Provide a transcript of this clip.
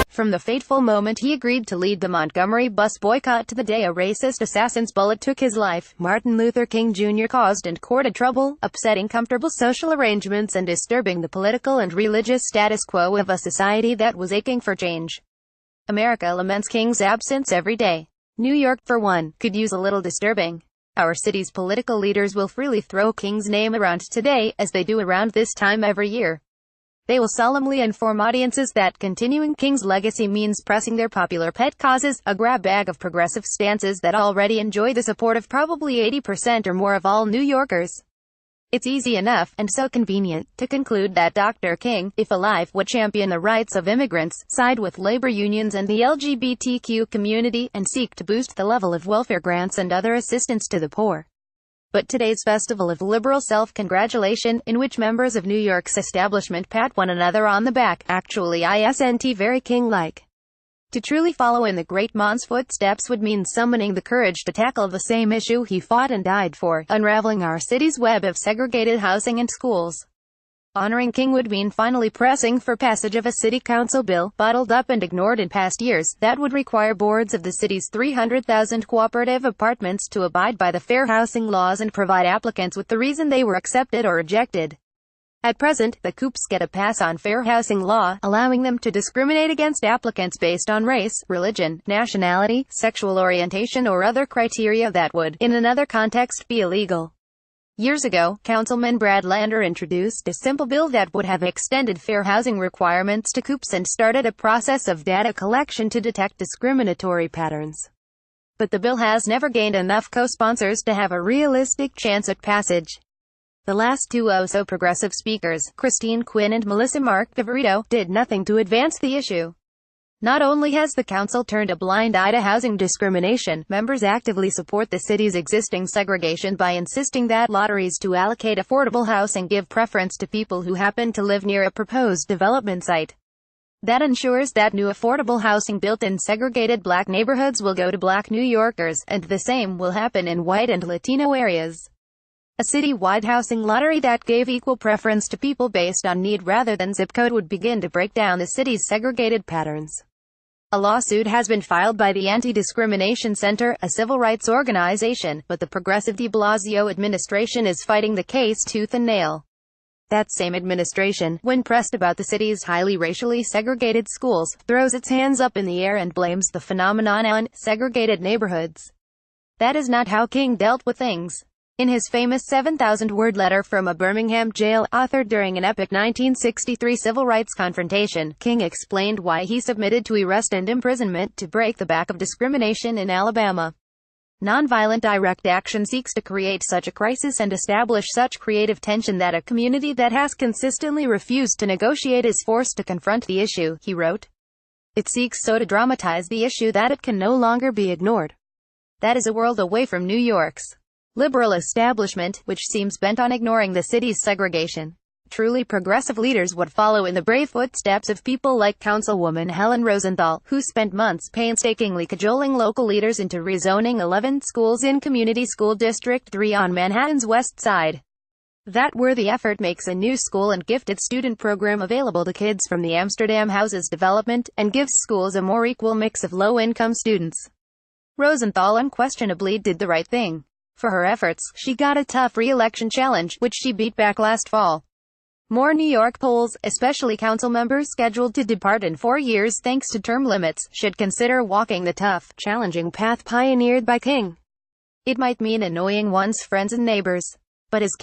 From the fateful moment he agreed to lead the Montgomery bus boycott to the day a racist assassin's bullet took his life, Martin Luther King Jr. caused and courted trouble, upsetting comfortable social arrangements and disturbing the political and religious status quo of a society that was aching for change. America laments King's absence every day. New York, for one, could use a little disturbing. Our city's political leaders will freely throw King's name around today, as they do around this time every year. They will solemnly inform audiences that continuing King's legacy means pressing their popular pet causes, a grab bag of progressive stances that already enjoy the support of probably 80% or more of all New Yorkers. It's easy enough, and so convenient, to conclude that Dr. King, if alive, would champion the rights of immigrants, side with labor unions and the LGBTQ community, and seek to boost the level of welfare grants and other assistance to the poor. But today's festival of liberal self-congratulation, in which members of New York's establishment pat one another on the back, actually isn't very King-like. To truly follow in the great man's footsteps would mean summoning the courage to tackle the same issue he fought and died for, unraveling our city's web of segregated housing and schools. Honoring King would mean finally pressing for passage of a city council bill, bottled up and ignored in past years, that would require boards of the city's 300,000 cooperative apartments to abide by the fair housing laws and provide applicants with the reason they were accepted or rejected. At present, the Coops get a pass on fair housing law, allowing them to discriminate against applicants based on race, religion, nationality, sexual orientation or other criteria that would, in another context, be illegal. Years ago, Councilman Brad Lander introduced a simple bill that would have extended fair housing requirements to Coops and started a process of data collection to detect discriminatory patterns. But the bill has never gained enough co-sponsors to have a realistic chance at passage. The last two oh-so-progressive speakers, Christine Quinn and Melissa Mark DeVito, did nothing to advance the issue. Not only has the council turned a blind eye to housing discrimination, members actively support the city's existing segregation by insisting that lotteries to allocate affordable housing give preference to people who happen to live near a proposed development site. That ensures that new affordable housing built in segregated black neighborhoods will go to black New Yorkers, and the same will happen in white and Latino areas. A city-wide housing lottery that gave equal preference to people based on need rather than zip code would begin to break down the city's segregated patterns. A lawsuit has been filed by the Anti-Discrimination Center, a civil rights organization, but the progressive de Blasio administration is fighting the case tooth and nail. That same administration, when pressed about the city's highly racially segregated schools, throws its hands up in the air and blames the phenomenon on segregated neighborhoods. That is not how King dealt with things. In his famous 7,000-word letter from a Birmingham jail, authored during an epic 1963 civil rights confrontation, King explained why he submitted to arrest and imprisonment to break the back of discrimination in Alabama. Nonviolent direct action seeks to create such a crisis and establish such creative tension that a community that has consistently refused to negotiate is forced to confront the issue, he wrote. It seeks so to dramatize the issue that it can no longer be ignored. That is a world away from New York's liberal establishment, which seems bent on ignoring the city's segregation. Truly progressive leaders would follow in the brave footsteps of people like Councilwoman Helen Rosenthal, who spent months painstakingly cajoling local leaders into rezoning 11 schools in Community School District 3 on Manhattan's West Side. That worthy effort makes a new school and gifted student program available to kids from the Amsterdam Houses development, and gives schools a more equal mix of low-income students. Rosenthal unquestionably did the right thing. For her efforts, she got a tough re-election challenge, which she beat back last fall. More New York polls, especially council members scheduled to depart in 4 years thanks to term limits, should consider walking the tough, challenging path pioneered by King. It might mean annoying one's friends and neighbors. But as King